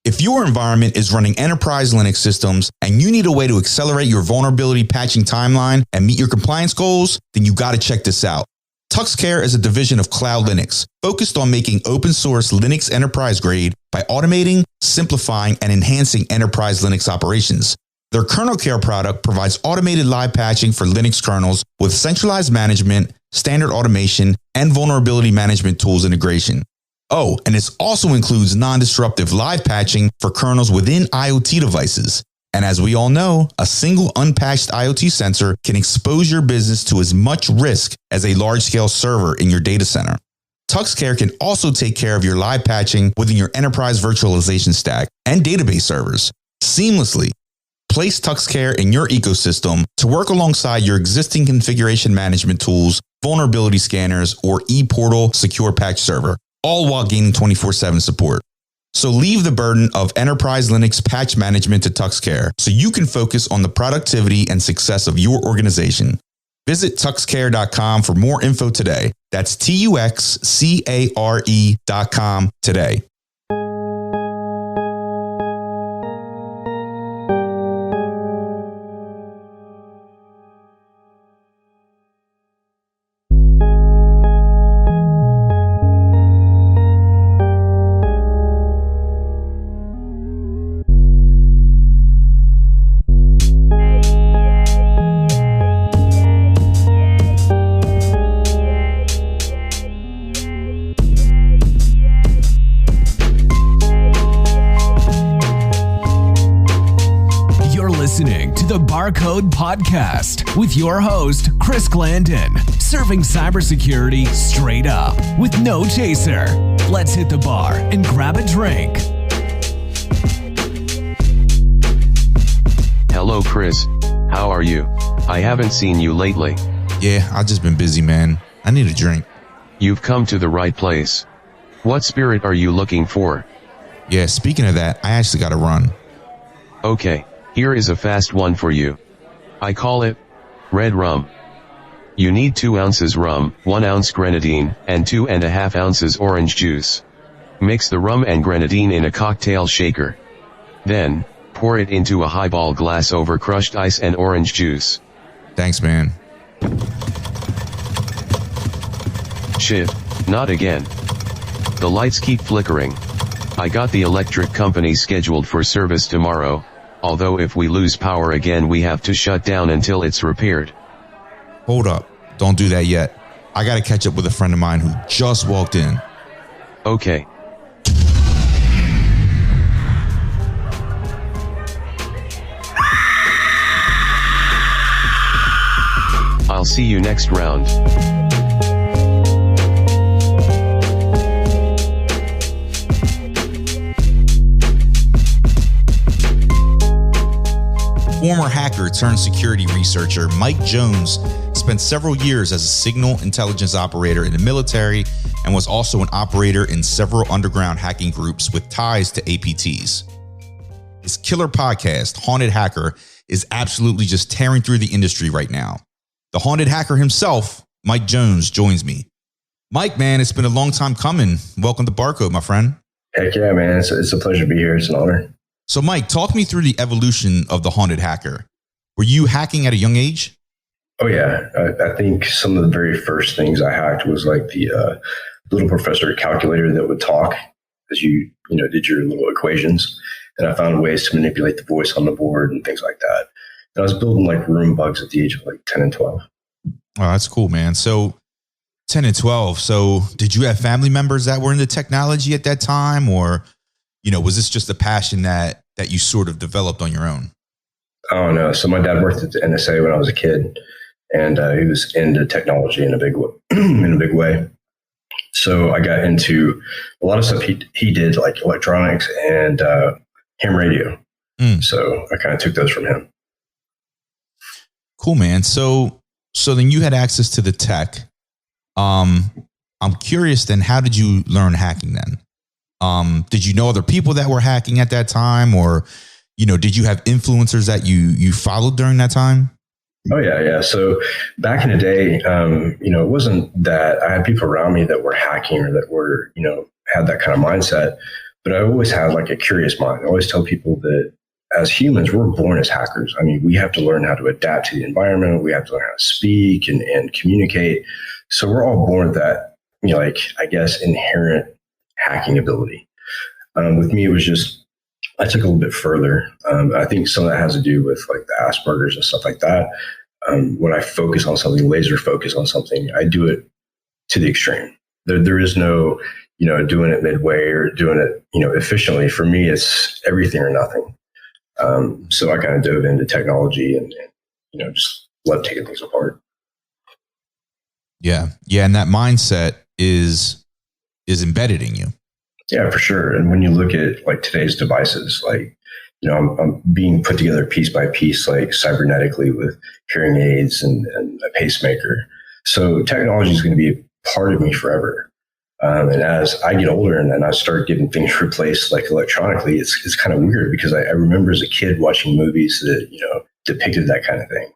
If your environment is running enterprise Linux systems and you need a way to accelerate your vulnerability patching timeline and meet your compliance goals, then you got to check this out. TuxCare is a division of Cloud Linux focused on making open source Linux enterprise grade by automating, simplifying, and enhancing enterprise Linux operations. Their kernel care product provides automated live patching for Linux kernels with centralized management, standard automation, and vulnerability management tools integration. Oh, and this also includes non-disruptive live patching for kernels within IoT devices. And as we all know, a single unpatched IoT sensor can expose your business to as much risk as a large-scale server in your data center. TuxCare can also take care of your live patching within your enterprise virtualization stack and database servers seamlessly. Place TuxCare in your ecosystem to work alongside your existing configuration management tools, vulnerability scanners, or ePortal secure patch server, all while gaining 24/7 support. So leave the burden of enterprise Linux patch management to TuxCare so you can focus on the productivity and success of your organization. Visit tuxcare.com for more info today. That's TUXCARE.com today. Listening to the BarCode podcast with your host, Chris Glandon, serving cybersecurity straight up with no chaser. Let's hit the bar and grab a drink. Hello, Chris. How are you? I haven't seen you lately. Yeah, I've just been busy, man. I need a drink. You've come to the right place. What spirit are you looking for? Yeah, speaking of that, I actually got to run. Okay. Here is a fast one for you. I call it red rum. You need 2 ounces rum, 1 ounce grenadine, and 2.5 ounces orange juice. Mix the rum and grenadine in a cocktail shaker. Then, pour it into a highball glass over crushed ice and orange juice. Thanks, man. Shit, not again. The lights keep flickering. I got the electric company scheduled for service tomorrow. Although if we lose power again we have to shut down until it's repaired. Hold up. Don't do that yet. I got to catch up with a friend of mine who just walked in. Okay. I'll see you next round. Former hacker turned security researcher Mike Jones spent several years as a signal intelligence operator in the military and was also an operator in several underground hacking groups with ties to APTs. His killer podcast, Haunted Hacker, is absolutely just tearing through the industry right now. The haunted hacker himself, Mike Jones, joins me. Mike, man, it's been a long time coming. Welcome to BarCode, my friend. Heck yeah, man. It's a pleasure to be here. It's an honor. So, Mike, talk me through the evolution of the haunted hacker. Were you hacking at a young age? Oh, yeah. I think some of the very first things I hacked was like the little professor calculator that would talk as you did your little equations. And I found ways to manipulate the voice on the board and things like that. And I was building like room bugs at the age of like 10 and 12. Oh, that's cool, man. So 10 and 12. So did you have family members that were into technology at that time? Or, was this just a passion that you sort of developed on your own? Oh, no. So my dad worked at the NSA when I was a kid, and he was into technology in a big way. So I got into a lot of stuff he did, like electronics and ham radio. So I kind of took those from him. Cool, man. So then you had access to the tech. I'm curious then, how did you learn hacking then? Did you know other people that were hacking at that time, or, did you have influencers that you followed during that time? Oh, yeah. So back in the day, it wasn't that I had people around me that were hacking or that were, had that kind of mindset. but I always had like a curious mind. I always tell people that as humans, we're born as hackers. I mean, we have to learn how to adapt to the environment. We have to learn how to speak and communicate. So we're all born with that, like, I guess, inherent hacking ability. With me, it was just, I took a little bit further. I think some of that has to do with like the Aspergers and stuff like that. When I focus on something, laser focus on something, I do it to the extreme. There is no, doing it midway or doing it, efficiently. For me, it's everything or nothing. So I kind of dove into technology and just love taking things apart. Yeah. Yeah. And that mindset is embedded in you. Yeah, for sure. And when you look at like today's devices, like, I'm being put together piece by piece, like cybernetically with hearing aids and a pacemaker. So technology is going to be a part of me forever. And as I get older and I start getting things replaced like electronically, it's kind of weird because I remember as a kid watching movies that, depicted that kind of thing,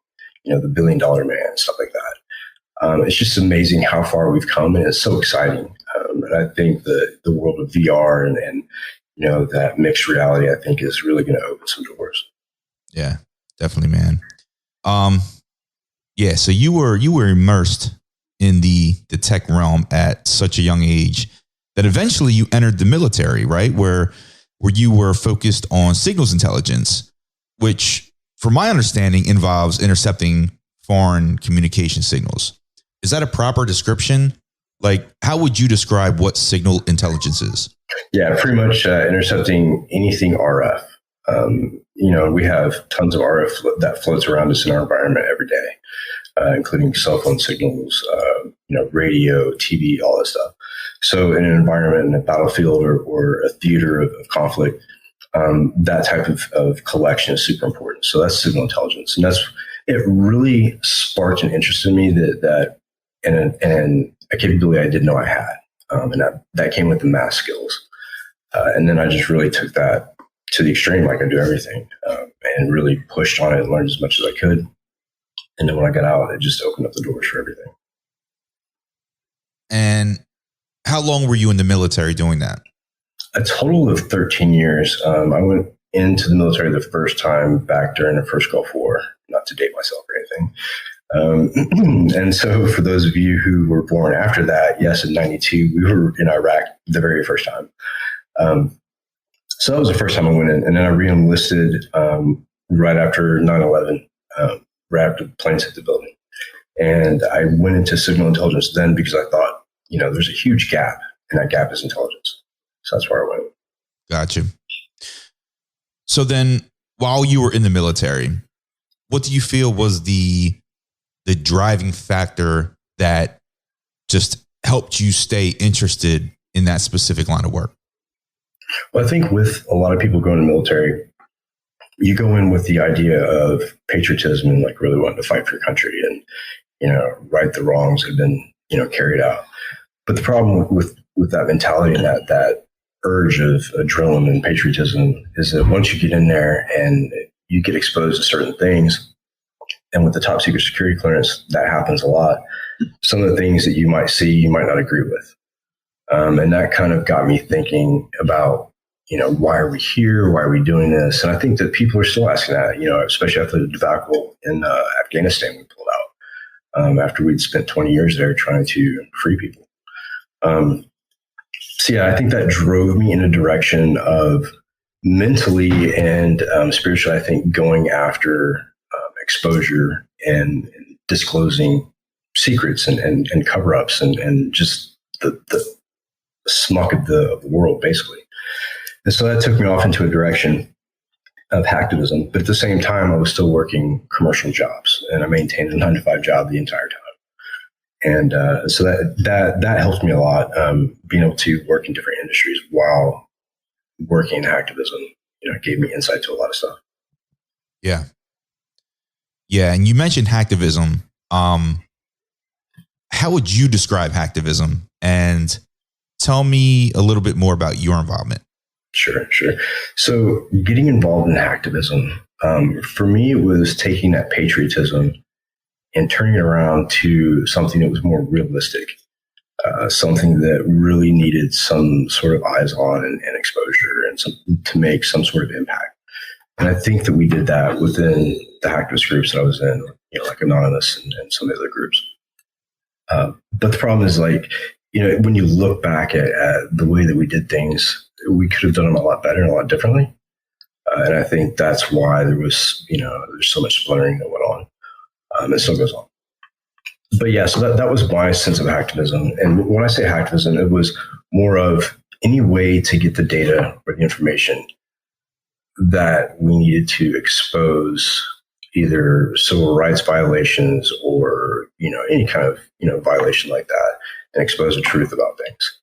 the $1 billion man, stuff like that. It's just amazing how far we've come, and it's so exciting. And I think the world of VR and that mixed reality, I think, is really going to open some doors. Yeah, definitely, man. Yeah. So you were immersed in the tech realm at such a young age that eventually you entered the military, right? Where you were focused on signals intelligence, which, from my understanding, involves intercepting foreign communication signals. Is that a proper description? Like, how would you describe what signal intelligence is? Yeah, pretty much intercepting anything RF. We have tons of RF that floats around us in our environment every day, including cell phone signals, radio, TV, all that stuff. So in an environment, in a battlefield or a theater of conflict, that type of collection is super important. So that's signal intelligence. And it really sparked an interest in me that and a capability I didn't know I had. And that came with the math skills. And then I just really took that to the extreme, like I do everything, and really pushed on it and learned as much as I could. And then when I got out, it just opened up the doors for everything. And how long were you in the military doing that? A total of 13 years. I went into the military the first time back during the first Gulf War, not to date myself or anything. And so for those of you who were born after that, yes, in 92, we were in Iraq the very first time. So that was the first time I went in, and then I re-enlisted right after 9/11, right after the planes hit the building. And I went into signal intelligence then because I thought, there's a huge gap, and that gap is intelligence. So that's where I went. Gotcha. So then, while you were in the military, what do you feel was the driving factor that just helped you stay interested in that specific line of work? Well, I think with a lot of people going to the military, you go in with the idea of patriotism and like really wanting to fight for your country and, right the wrongs have been, carried out. But the problem with that mentality and that urge of adrenaline and patriotism is that once you get in there and you get exposed to certain things, and with the top secret security clearance, that happens a lot. Some of the things that you might see, you might not agree with. And that kind of got me thinking about, why are we here? Why are we doing this? And I think that people are still asking that, especially after the debacle in Afghanistan we pulled out, after we'd spent 20 years there trying to free people. So yeah, I think that drove me in a direction of mentally and spiritually, I think, going after exposure and disclosing secrets and cover-ups and just the smuck of the world, basically. And so that took me off into a direction of hacktivism. But at the same time, I was still working commercial jobs, and I maintained a 9-to-5 job the entire time. And so that helped me a lot, being able to work in different industries while working in hacktivism. It gave me insight to a lot of stuff. Yeah. Yeah. And you mentioned hacktivism. How would you describe hacktivism? And tell me a little bit more about your involvement. Sure. So getting involved in hacktivism, for me, it was taking that patriotism and turning it around to something that was more realistic. something that really needed some sort of eyes on and exposure and to make some sort of impact. And I think that we did that within the hacktivist groups that I was in, like Anonymous and some of the other groups. But the problem is, like, when you look back at the way that we did things, we could have done them a lot better and a lot differently. And I think that's why there was, there's so much splintering that went on. And still goes on. But yeah, so that was my sense of hacktivism. And when I say hacktivism, it was more of any way to get the data or the information that we needed to expose either civil rights violations or, any kind of, violation like that, and expose the truth about things.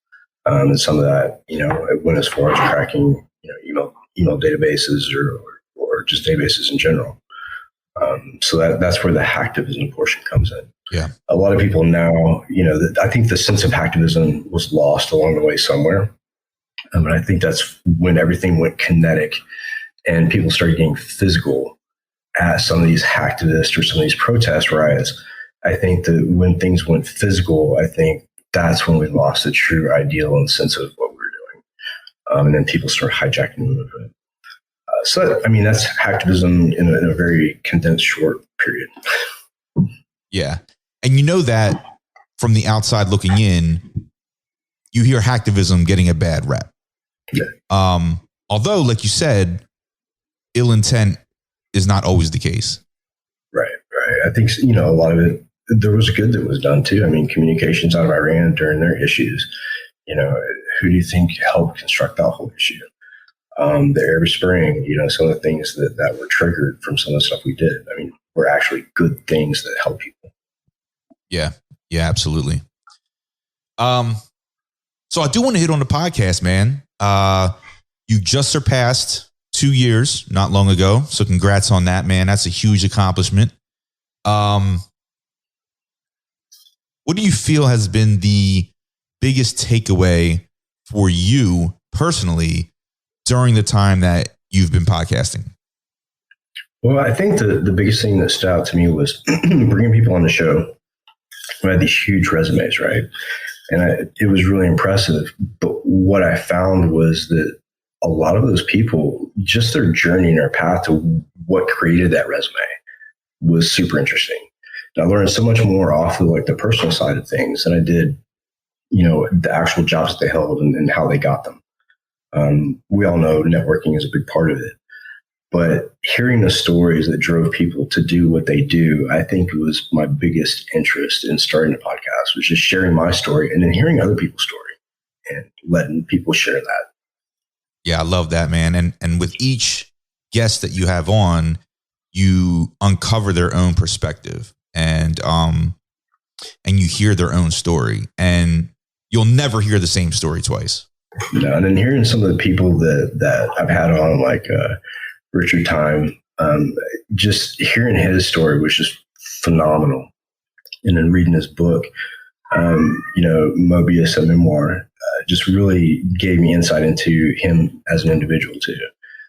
And some of that, it went as far as cracking, email databases or just databases in general. So that's where the hacktivism portion comes in. Yeah. A lot of people now, I think the sense of hacktivism was lost along the way somewhere. And I think that's when everything went kinetic and people started getting physical at some of these hacktivists or some of these protest riots. I think that when things went physical, I think that's when we lost the true ideal and sense of what we were doing. And then people started hijacking the movement. So, that's hacktivism in a very condensed, short period. Yeah. And that from the outside looking in, you hear hacktivism getting a bad rep. Yeah. Although, like you said, ill intent is not always the case. Right. I think, a lot of it, there was good that was done too. Communications out of Iran during their issues, who do you think helped construct that whole issue? The Arab Spring, some of the things that were triggered from some of the stuff we did, were actually good things that help people. Yeah, absolutely. So I do want to hit on the podcast, man. You just surpassed 2 years not long ago. So congrats on that, man. That's a huge accomplishment. What do you feel has been the biggest takeaway for you personally during the time that you've been podcasting? Well, I think the biggest thing that stood out to me was bringing people on the show who had these huge resumes, right? And it was really impressive. But what I found was that a lot of those people, just their journey and their path to what created that resume was super interesting. And I learned so much more off of the personal side of things than I did, the actual jobs that they held and how they got them. We all know networking is a big part of it, but hearing the stories that drove people to do what they do, I think it was my biggest interest in starting the podcast, was just sharing my story and then hearing other people's story and letting people share that. Yeah, I love that, man. And with each guest that you have on, you uncover their own perspective and you hear their own story, and you'll never hear the same story twice. No, and then hearing some of the people that I've had on, like Richard Time, just hearing his story was just phenomenal. And then reading his book, Mobius, a memoir, just really gave me insight into him as an individual too.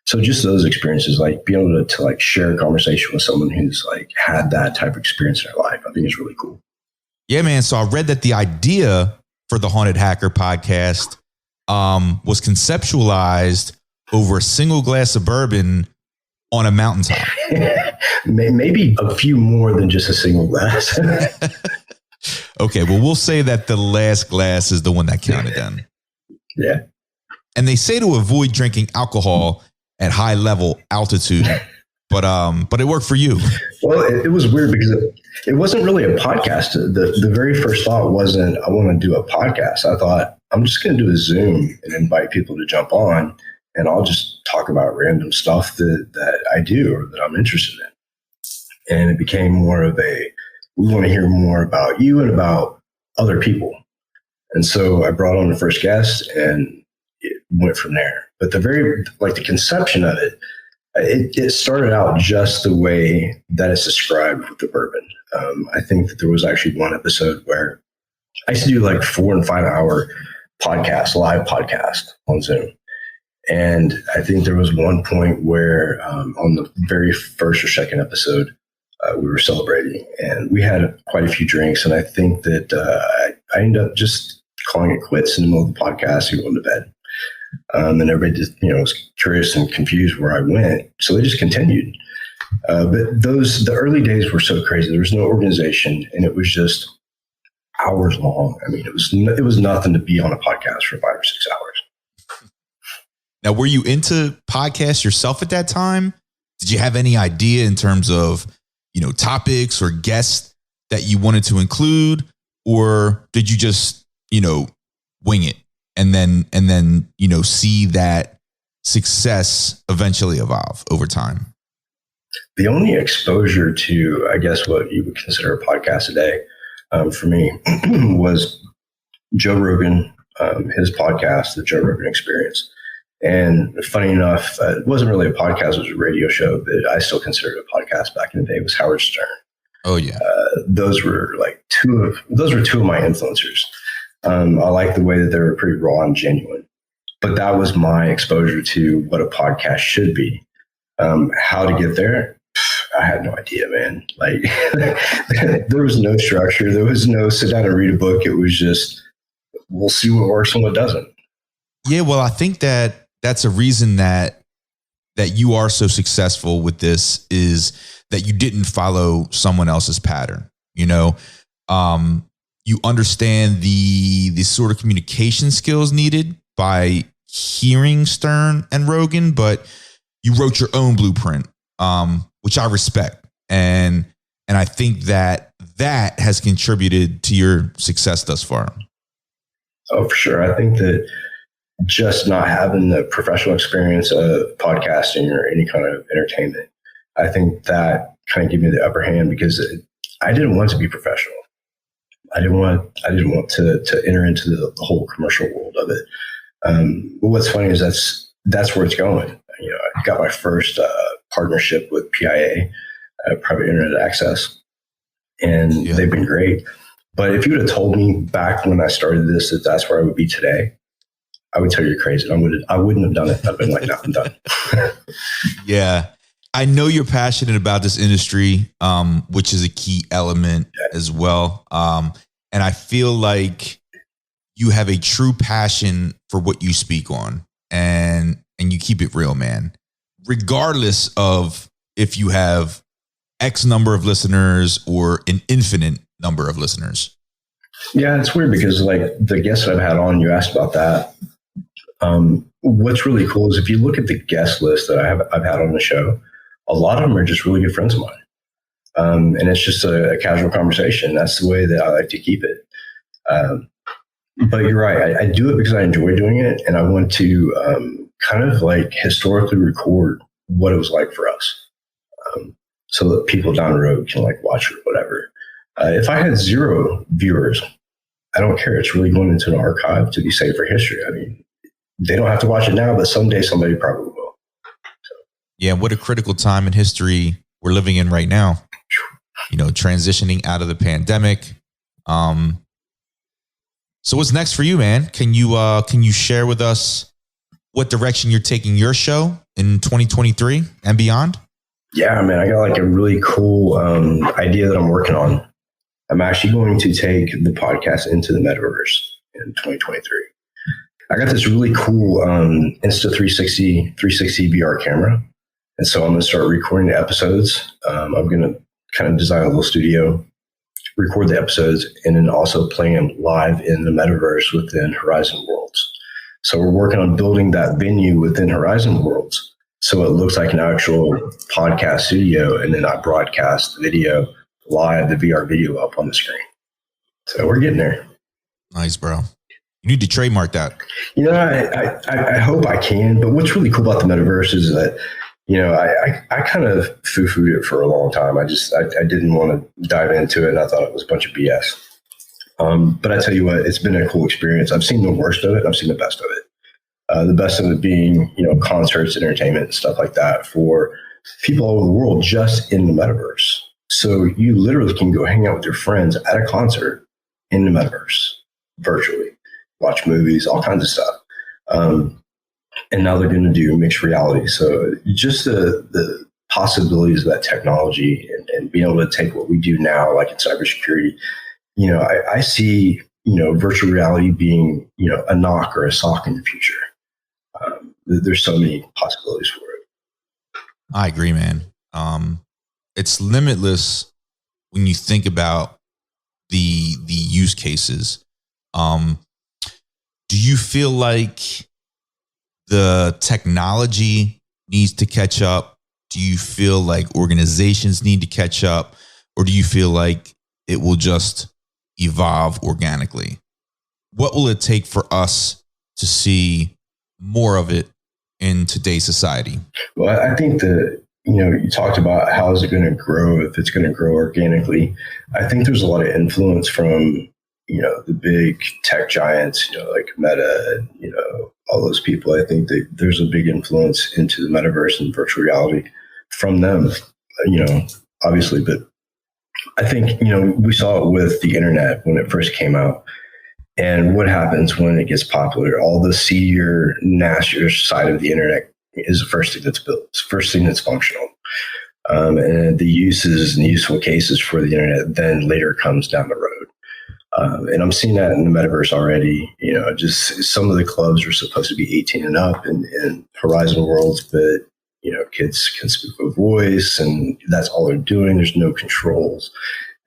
So just those experiences, like being able to share a conversation with someone who's had that type of experience in their life, I think is really cool. Yeah, man. So I read that the idea for the Haunted Hacker podcast was conceptualized over a single glass of bourbon on a mountaintop. Maybe a few more than just a single glass. Okay, well, we'll say that the last glass is the one that counted then. Yeah. And they say to avoid drinking alcohol at high level altitude, but it worked for you. Well, it was weird because it wasn't really a podcast. The very first thought wasn't, I want to do a podcast. I thought, I'm just going to do a Zoom and invite people to jump on, and I'll just talk about random stuff that I do or that I'm interested in. And it became more of we want to hear more about you and about other people. And so I brought on the first guest and it went from there. But the conception of it started out just the way that it's described with the bourbon. I think that there was actually one episode where I used to do 4 and 5 hour live podcast on Zoom. And I think there was one point where on the very first or second episode, we were celebrating and we had quite a few drinks. And I think that I ended up just calling it quits in the middle of the podcast and going to bed. And everybody just, was curious and confused where I went. So they just continued. But the early days were so crazy. There was no organization, and it was just hours long. I mean, it was nothing to be on a podcast for 5 or 6 hours. Now, were you into podcasts yourself at that time? Did you have any idea in terms of, topics or guests that you wanted to include, or did you just, wing it and then, see that success eventually evolve over time? The only exposure to, I guess, what you would consider a podcast today, for me was Joe Rogan, his podcast, The Joe Rogan Experience. And funny enough, it wasn't really a podcast, it was a radio show, but I still considered it a podcast back in the day. It was Howard Stern. Oh, yeah. Those were two of my influencers. I like the way that they were pretty raw and genuine. But that was my exposure to what a podcast should be. How to get there? I had no idea, man. There was no structure. There was no sit down and read a book. It was just, we'll see what works and what doesn't. Yeah, well, I think that's a reason that you are so successful with this is that you didn't follow someone else's pattern. You understand the sort of communication skills needed by hearing Stern and Rogan, but you wrote your own blueprint, which I respect. And I think that has contributed to your success thus far. Oh, for sure. I think that just not having the professional experience of podcasting or any kind of entertainment, I think that kind of gave me the upper hand because I didn't want to be professional. I didn't want to enter into the whole commercial world of it. But what's funny is that's where it's going. I got my first partnership with PIA, Private Internet Access, and they've been great. But if you would have told me back when I started this that that's where I would be today, I would tell you you're crazy. I wouldn't have done it. I've been like, no, I'm done. Yeah. I know you're passionate about this industry, which is a key element as well. And I feel like you have a true passion for what you speak on and you keep it real, man. Regardless of if you have X number of listeners or an infinite number of listeners. Yeah, it's weird because the guests that I've had on, you asked about that. What's really cool is if you look at the guest list that I've had on the show, a lot of them are just really good friends of mine. And it's just a casual conversation. That's the way that I like to keep it. But you're right. I do it because I enjoy doing it. And I want to kind of historically record what it was like for us. So that people down the road can watch it or whatever. If I had 0 viewers, I don't care. It's really going into an archive to be saved for history. I mean, they don't have to watch it now, but someday somebody probably will. So. Yeah, what a critical time in history we're living in right now. Transitioning out of the pandemic. So what's next for you, man? Can you share with us what direction you're taking your show in 2023 and beyond? Yeah, man, I got a really cool idea that I'm working on. I'm actually going to take the podcast into the Metaverse in 2023. I got this really cool Insta360 VR camera. And so I'm going to start recording the episodes. I'm going to kind of design a little studio, record the episodes, and then also play them live in the Metaverse within Horizon Worlds. So we're working on building that venue within Horizon Worlds so it looks like an actual podcast studio, and then I broadcast the video live, the VR video up on the screen. So we're getting there. Nice, bro. You need to trademark that. I hope I can. But what's really cool about the Metaverse is that, I kind of foo-fooed it for a long time. I didn't want to dive into it, and I thought it was a bunch of BS. But I tell you what, it's been a cool experience. I've seen the worst of it. I've seen the best of it. The best of it being, concerts, entertainment, and stuff like that for people all over the world just in the Metaverse. So you literally can go hang out with your friends at a concert in the Metaverse virtually, watch movies, all kinds of stuff. And now they're going to do mixed reality. So just the possibilities of that technology and being able to take what we do now, like in cybersecurity, I see, virtual reality being, a knock or a sock in the future. There's so many possibilities for it. I agree, man. It's limitless when you think about the use cases. Do you feel like the technology needs to catch up? Do you feel like organizations need to catch up? Or do you feel like it will just evolve organically? What will it take for us to see more of it in today's society? Well, I think that, you talked about how is it going to grow, if it's going to grow organically. I think there's a lot of influence from, the big tech giants, like Meta, all those people. I think that there's a big influence into the metaverse and virtual reality from them, obviously. But I think, we saw it with the internet when it first came out. And what happens when it gets popular? All the seedier, nastier side of the internet is the first thing that's built. It's the first thing that's functional. And the uses and useful cases for the internet then later comes down the road. And I'm seeing that in the metaverse already. Just some of the clubs are supposed to be 18 and up in Horizon Worlds, but kids can speak a voice, and that's all they're doing. There's no controls,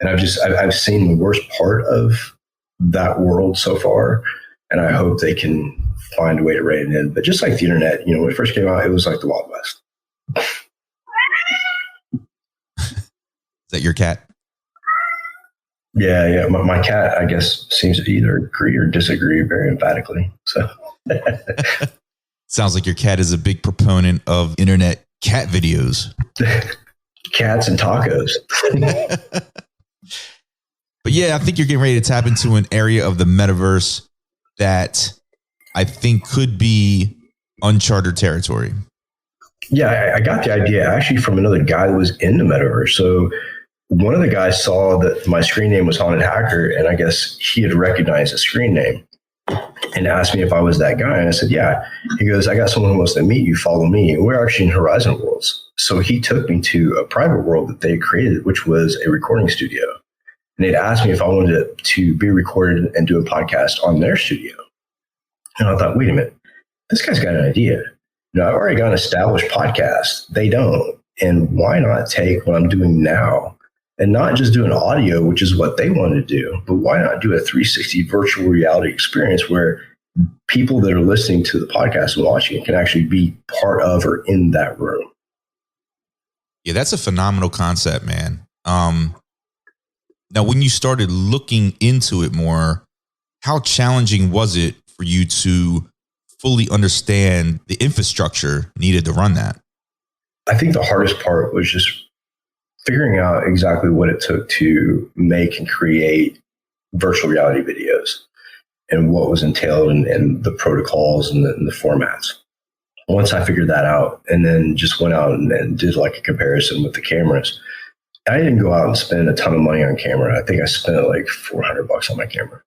and I've seen the worst part of that world so far, and I hope they can find a way to rein it in. But just like the internet, when it first came out, it was like the Wild West. Is that your cat? Yeah. My cat, I guess, seems to either agree or disagree very emphatically. So sounds like your cat is a big proponent of internet cat videos. Cats and tacos. But yeah, I think you're getting ready to tap into an area of the metaverse that I think could be uncharted territory. Yeah, I got the idea actually from another guy that was in the metaverse. So one of the guys saw that my screen name was Haunted Hacker, and I guess he had recognized the screen name and asked me if I was that guy. And I said, yeah. He goes, I got someone who wants to meet you. Follow me. And we're actually in Horizon Worlds. So he took me to a private world that they created, which was a recording studio. And they'd asked me if I wanted to be recorded and do a podcast on their studio. And I thought, wait a minute, this guy's got an idea. I've already got an established podcast. They don't. And why not take what I'm doing now and not just do an audio, which is what they want to do, but why not do a 360 virtual reality experience where people that are listening to the podcast and watching it can actually be part of or in that room? Yeah, that's a phenomenal concept, man. Now, when you started looking into it more, how challenging was it for you to fully understand the infrastructure needed to run that? I think the hardest part was just figuring out exactly what it took to make and create virtual reality videos and what was entailed in the protocols and the formats. Once I figured that out and then just went out and did like a comparison with the cameras, I didn't go out and spend a ton of money on camera. I think I spent like $400 on my camera.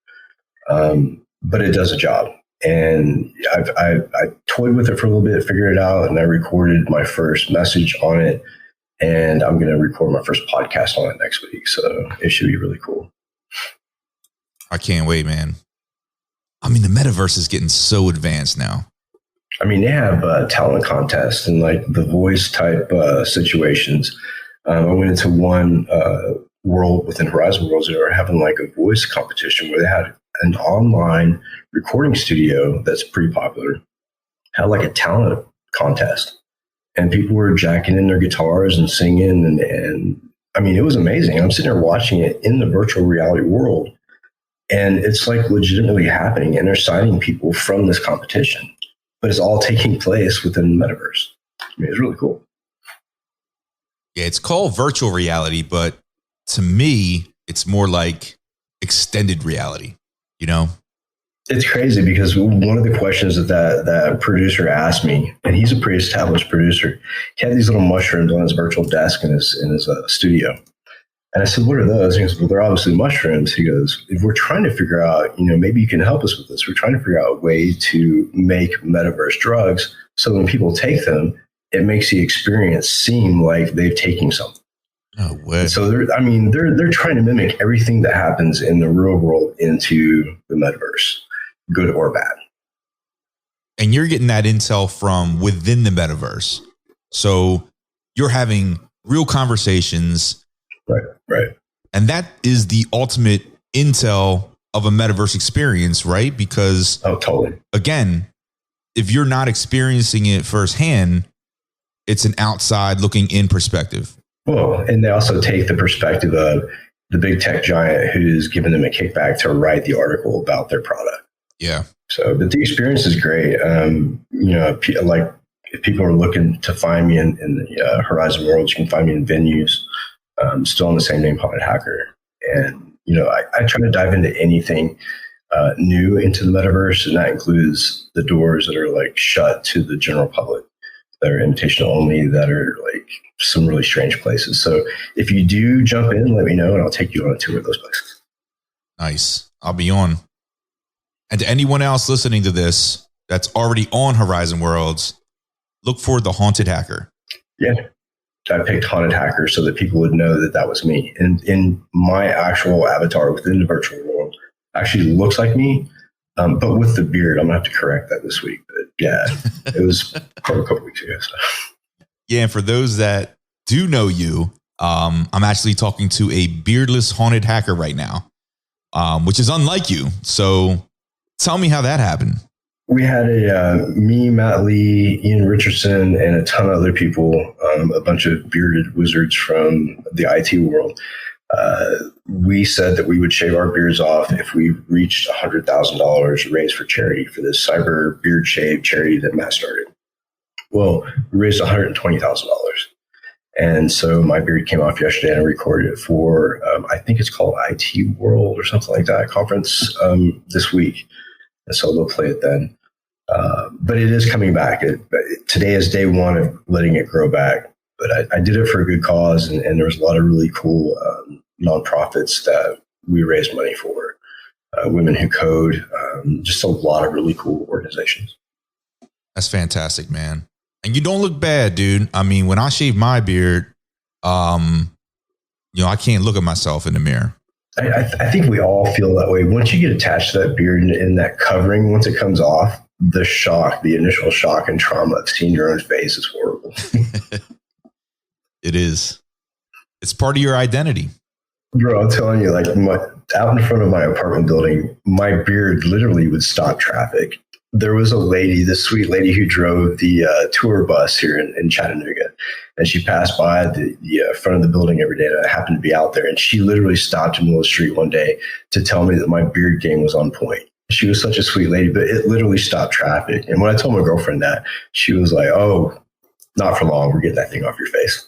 But it does a job. And I toyed with it for a little bit, figured it out, and I recorded my first message on it. And I'm going to record my first podcast on it next week. So it should be really cool. I can't wait, man. I mean, the metaverse is getting so advanced now. I mean, they have talent contests and like the voice type situations. I went into one world within Horizon Worlds. They were having like a voice competition where they had an online recording studio that's pretty popular, had like a talent contest. And people were jacking in their guitars and singing. And I mean, it was amazing. I'm sitting there watching it in the virtual reality world. And it's like legitimately happening. And they're signing people from this competition. But it's all taking place within the metaverse. I mean, it's really cool. Yeah, it's called virtual reality. But to me, it's more like extended reality, you know? It's crazy because one of the questions that producer asked me, and he's a pretty established producer, he had these little mushrooms on his virtual desk in his studio. And I said, what are those? And he goes, well, they're obviously mushrooms. He goes, if we're trying to figure out, maybe you can help us with this. We're trying to figure out a way to make metaverse drugs so when people take them, it makes the experience seem like they've taken something. No way. And so they're trying to mimic everything that happens in the real world into the metaverse, good or bad. And you're getting that intel from within the metaverse. So you're having real conversations. Right. And that is the ultimate intel of a metaverse experience, right? Because totally. Again, if you're not experiencing it firsthand, it's an outside looking in perspective. Well, and they also take the perspective of the big tech giant who's giving them a kickback to write the article about their product. Yeah. So, but the experience is great. Like if people are looking to find me in the Horizon world, you can find me in venues. Still on the same name, Haunted Hacker. And, I try to dive into anything new into the metaverse, and that includes the doors that are like shut to the general public, that are invitational only, that are like some really strange places. So if you do jump in, let me know and I'll take you on a tour of those places. Nice. I'll be on. And to anyone else listening to this that's already on Horizon Worlds, look for the Haunted Hacker. Yeah. I picked Haunted Hacker so that people would know that that was me. And in my actual avatar within the virtual world actually looks like me, but with the beard. I'm going to have to correct that this week. But yeah, it was probably a couple weeks ago. So. Yeah, and for those that do know you, I'm actually talking to a beardless Haunted Hacker right now, which is unlike you. So tell me how that happened. We had me, Matt Lee, Ian Richardson, and a ton of other people, a bunch of bearded wizards from the IT world. We said that we would shave our beards off if we reached $100,000 raised for charity for this cyber beard shave charity that Matt started. Well, we raised $120,000. And so my beard came off yesterday and I recorded it for, I think it's called IT World or something like that, conference this week. And so they'll play it then. But it is coming back. Today is day one of letting it grow back. But I did it for a good cause, and there was a lot of really cool nonprofits that we raised money for. Women Who Code, just a lot of really cool organizations. That's fantastic, man. And you don't look bad, dude. I mean, when I shave my beard, I can't look at myself in the mirror. I think we all feel that way. Once you get attached to that beard and that covering, once it comes off, the initial shock and trauma of seeing your own face is horrible. It is. It's part of your identity. Bro, I'm telling you, like out in front of my apartment building, my beard literally would stop traffic. There was a lady, this sweet lady who drove the tour bus here in Chattanooga, and she passed by the front of the building every day, and I happened to be out there, and she literally stopped in the middle of the street one day to tell me that my beard game was on point. She was such a sweet lady, but it literally stopped traffic. And when I told my girlfriend that, she was like, "Oh, not for long. We're getting that thing off your face."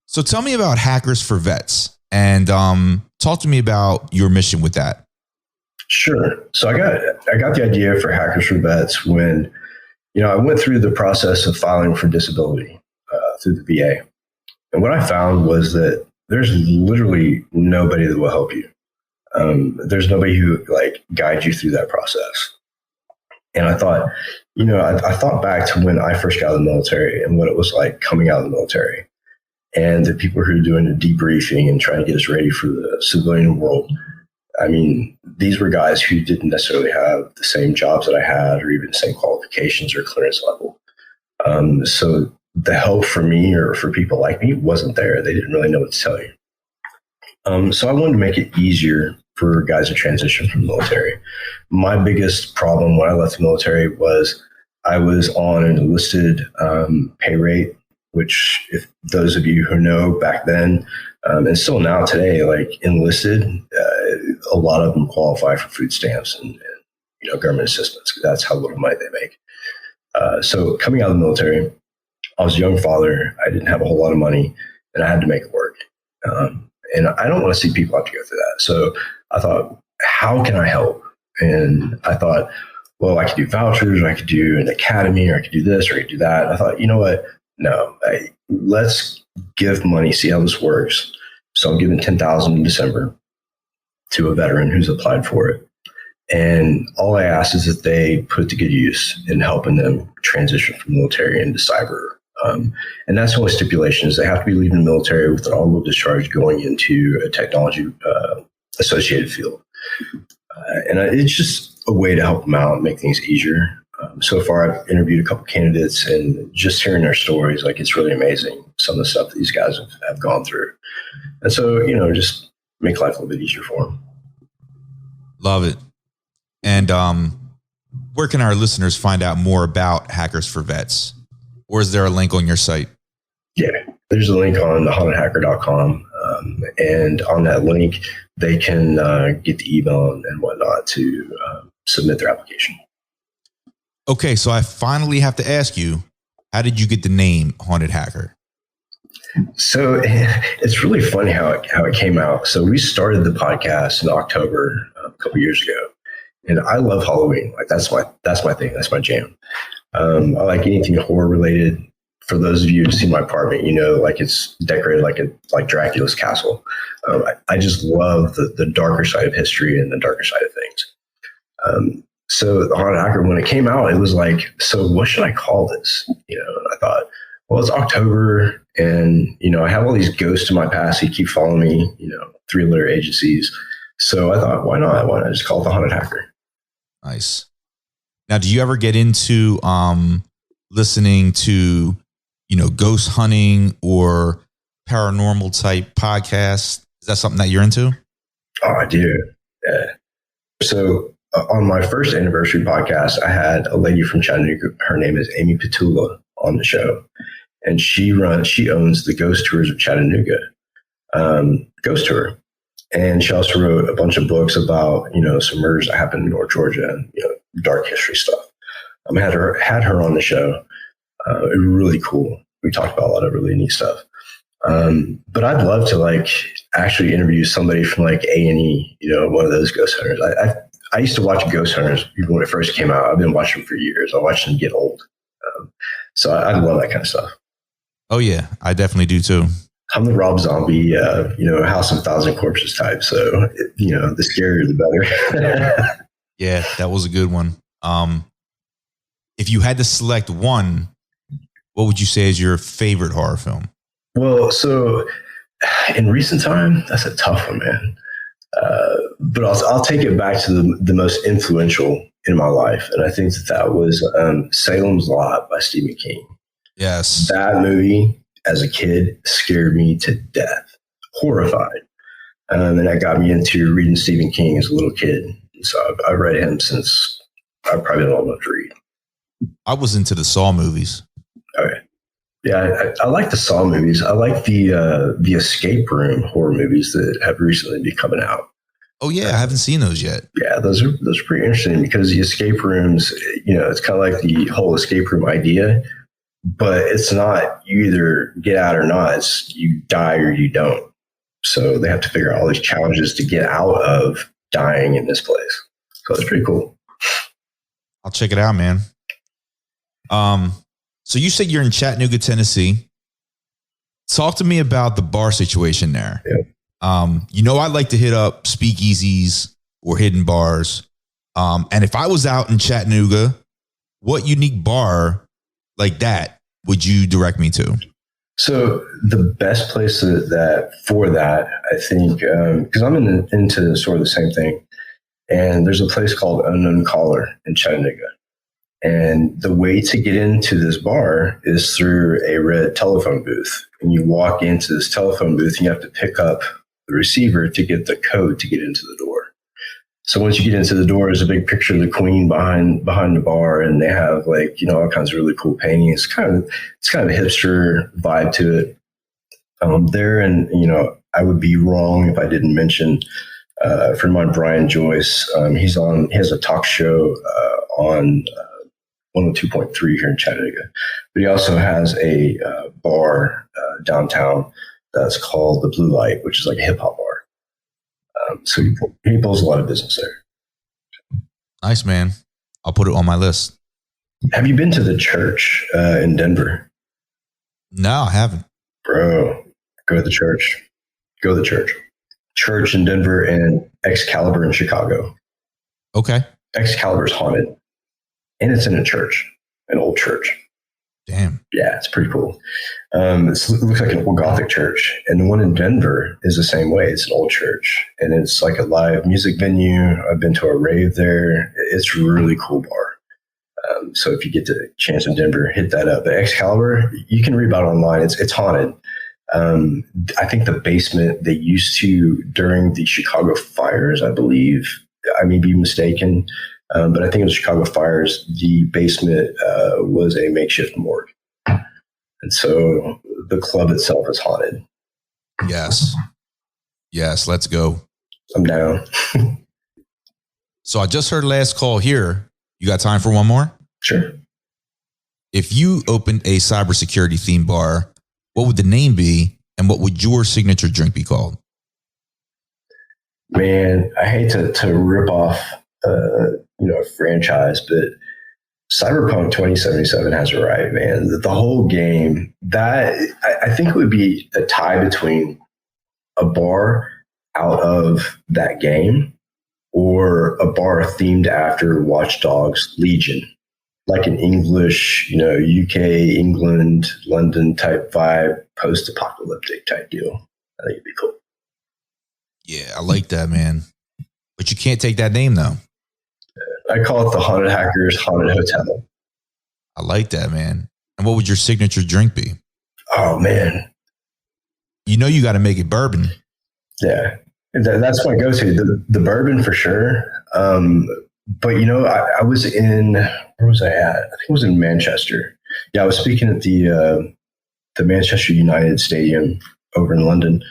So tell me about Hackers for Vets, and talk to me about your mission with that. Sure. So I got the idea for Hackers for Vets when, I went through the process of filing for disability through the VA. And what I found was that there's literally nobody that will help you. There's nobody who guides you through that process. And I thought, I thought back to when I first got out of the military and what it was like coming out of the military, and the people who are doing the debriefing and trying to get us ready for the civilian world. I mean, these were guys who didn't necessarily have the same jobs that I had, or even the same qualifications or clearance level. So the help for me or for people like me wasn't there. They didn't really know what to tell you. So I wanted to make it easier for guys to transition from the military. My biggest problem when I left the military was I was on an enlisted pay rate, which, if those of you who know back then, and still now today, enlisted, a lot of them qualify for food stamps and government assistance, because that's how little money they make. So coming out of the military, I was a young father. I didn't have a whole lot of money, and I had to make it work. And I don't want to see people have to go through that. So I thought, how can I help? And I thought, well, I could do vouchers, or I could do an academy, or I could do this, or I could do that. And I thought, you know what? No, let's give money, see how this works. So I'm giving $10,000 in December to a veteran who's applied for it. And all I ask is that they put it to good use in helping them transition from military into cyber And that's the only stipulation is they have to be leaving the military with an honorable discharge going into a technology associated field. And it's just a way to help them out and make things easier. So far, I've interviewed a couple candidates, and just hearing their stories, like, it's really amazing, some of the stuff that these guys have gone through. And so, just make life a little bit easier for them. Love it. And where can our listeners find out more about Hackers for Vets? Or is there a link on your site? Yeah, there's a link on thehauntedhacker.com. And on that link, they can get the email and whatnot to submit their application. Okay, so I finally have to ask you, how did you get the name Haunted Hacker? So it's really funny how it came out. So we started the podcast in October a couple years ago, and I love Halloween. Like that's my thing. That's my jam. I like anything horror related. For those of you who've seen my apartment, like it's decorated like Dracula's castle. I just love the darker side of history and the darker side of things. So the Haunted Hacker, when it came out, it was like, so what should I call this? And I thought, well, it's October, and I have all these ghosts in my past who keep following me. 3-letter agencies. So I thought, why not? Why not just call it the Haunted Hacker? Nice. Now, do you ever get into listening to ghost hunting or paranormal type podcasts? Is that something that you're into? Oh, I do. Yeah. So on my first anniversary podcast, I had a lady from Chattanooga. Her name is Amy Petula on the show, and she owns the Ghost Tours of Chattanooga Ghost Tour, and she also wrote a bunch of books about some murders that happened in North Georgia and dark history stuff. I had her on the show. It was really cool. We talked about a lot of really neat stuff. But I'd love to actually interview somebody from A&E, one of those ghost hunters. I used to watch Ghost Hunters when it first came out. I've been watching them for years. I watched them get old. So I love that kind of stuff. Oh yeah, I definitely do too. I'm the Rob Zombie, House of 1,000 Corpses type. So, the scarier, the better. Yeah, that was a good one. If you had to select one, what would you say is your favorite horror film? Well, so in recent time, that's a tough one, man. But I'll take it back to the most influential in my life. And I think that was Salem's Lot by Stephen King. Yes. That movie as a kid scared me to death, horrified. And that got me into reading Stephen King as a little kid. So I've read him since I've probably been old enough to read. I was into the Saw movies. Okay. Yeah, I like the Saw movies. I like the escape room horror movies that have recently been coming out. Oh yeah, I haven't seen those yet. Yeah, those are pretty interesting because the escape rooms, it's kind of like the whole escape room idea, but it's not you either get out or not. It's you die or you don't. So they have to figure out all these challenges to get out of dying in this place. So it's pretty cool. I'll check it out, man. So you said you're in Chattanooga, Tennessee. Talk to me about the bar situation there. Yeah. I like to hit up speakeasies or hidden bars. And if I was out in Chattanooga, what unique bar like that would you direct me to? So the best place for that, I think, because I'm into sort of the same thing. And there's a place called Unknown Caller in Chattanooga. And the way to get into this bar is through a red telephone booth. And you walk into this telephone booth and you have to pick up the receiver to get the code to get into the door. So once you get into the door, there's a big picture of the Queen behind the bar, and they have all kinds of really cool paintings. It's kind of a hipster vibe to it. There, and I would be wrong if I didn't mention a friend of mine, Brian Joyce. He has a talk show on 102.3 here in Chattanooga, but he also has a bar downtown that's called the Blue Light, which is like a hip hop bar. So he pulls a lot of business there. Nice, man. I'll put it on my list. Have you been to the church in Denver? No, I haven't. Bro, go to the church. Go to the church. Church in Denver and Excalibur in Chicago. Okay. Excalibur's haunted. And it's in a church, an old church. Damn. Yeah, it's pretty cool. It looks like an old Gothic church. And the one in Denver is the same way. It's an old church. And it's like a live music venue. I've been to a rave there. It's a really cool bar. So if you get the chance in Denver, hit that up. The Excalibur, you can read about it online. It's haunted. I think the basement, they used to, during the Chicago fires, I believe, I may be mistaken, but I think it was Chicago fires, the basement was a makeshift morgue. And so the club itself is haunted. Yes. Yes, let's go. I'm down. So I just heard last call here. You got time for one more? Sure. If you opened a cybersecurity theme bar, what would the name be and what would your signature drink be called? Man, I hate to rip off a franchise, but Cyberpunk 2077 has it right, man. The whole game, that I think it would be a tie between a bar out of that game or a bar themed after Watch Dogs Legion, like an English, UK, England, London type vibe, post-apocalyptic type deal. I think it'd be cool. Yeah, I like that, man. But you can't take that name, though. I call it the Haunted Hackers Haunted Hotel. I like that, man. And what would your signature drink be? Oh, man. You got to make it bourbon. Yeah, that's my go-to. The bourbon for sure. But, I was in, where was I at? I think it was in Manchester. Yeah, I was speaking at the Manchester United Stadium over in London,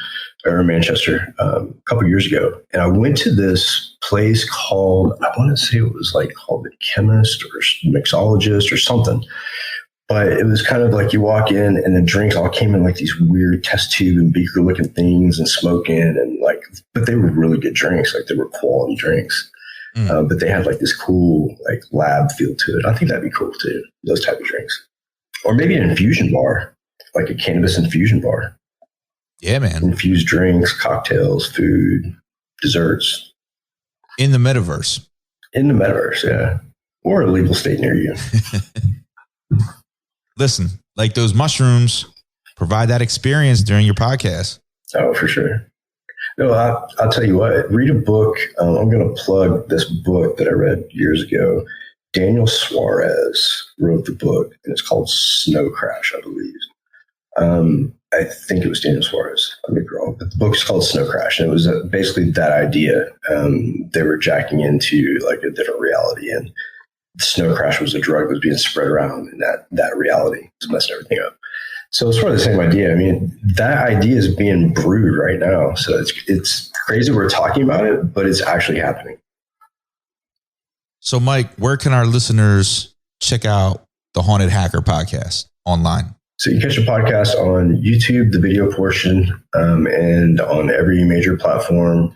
or Manchester, a couple of years ago. And I went to this place called, I want to say it was called The Chemist or Mixologist or something. But it was kind of like you walk in and the drinks all came in these weird test tube and beaker looking things and smoking and but they were really good drinks. They were quality drinks. But they had this cool lab feel to it. I think that'd be cool too, those type of drinks. Or maybe an infusion bar, like a cannabis infusion bar. Yeah, man. Infused drinks, cocktails, food, desserts. In the metaverse. In the metaverse, yeah. Or a legal state near you. Listen, those mushrooms, provide that experience during your podcast. Oh, for sure. No, I'll tell you what, read a book. I'm going to plug this book that I read years ago. Daniel Suarez wrote the book, and it's called Snow Crash, I believe. I think it was Daniel Suarez. I may be wrong, but the book is called Snow Crash, and it was basically that idea. They were jacking into a different reality, and Snow Crash was a drug that was being spread around in that reality. It's messing everything up. So it's sort of the same idea. I mean, that idea is being brewed right now. So it's crazy we're talking about it, but it's actually happening. So, Mike, where can our listeners check out the Haunted Hacker podcast online? So you catch the podcast on YouTube, the video portion, and on every major platform,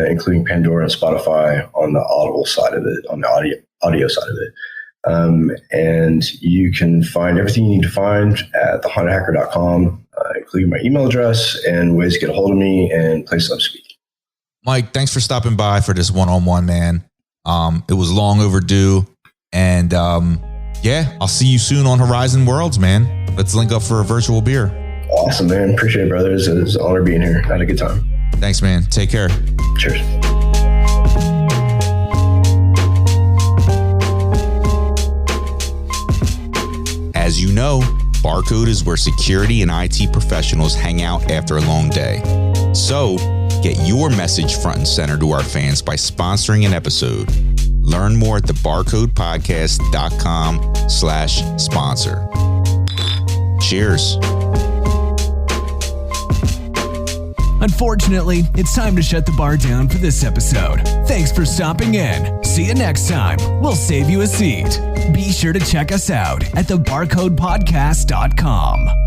including Pandora and Spotify, on the Audible side of it, on the audio side of it. And you can find everything you need to find at thehauntedhacker.com, including my email address and ways to get a hold of me and places I'm speaking. Mike, thanks for stopping by for this one-on-one, man. It was long overdue. And I'll see you soon on Horizon Worlds, man. Let's link up for a virtual beer. Awesome, man. Appreciate it, brother. It's an honor being here. I had a good time. Thanks, man. Take care. Cheers. As you know, BarCode is where security and IT professionals hang out after a long day. So, get your message front and center to our fans by sponsoring an episode. Learn more at thebarcodepodcast.com/sponsor. Cheers. Unfortunately, it's time to shut the bar down for this episode. Thanks for stopping in. See you next time. We'll save you a seat. Be sure to check us out at thebarcodepodcast.com.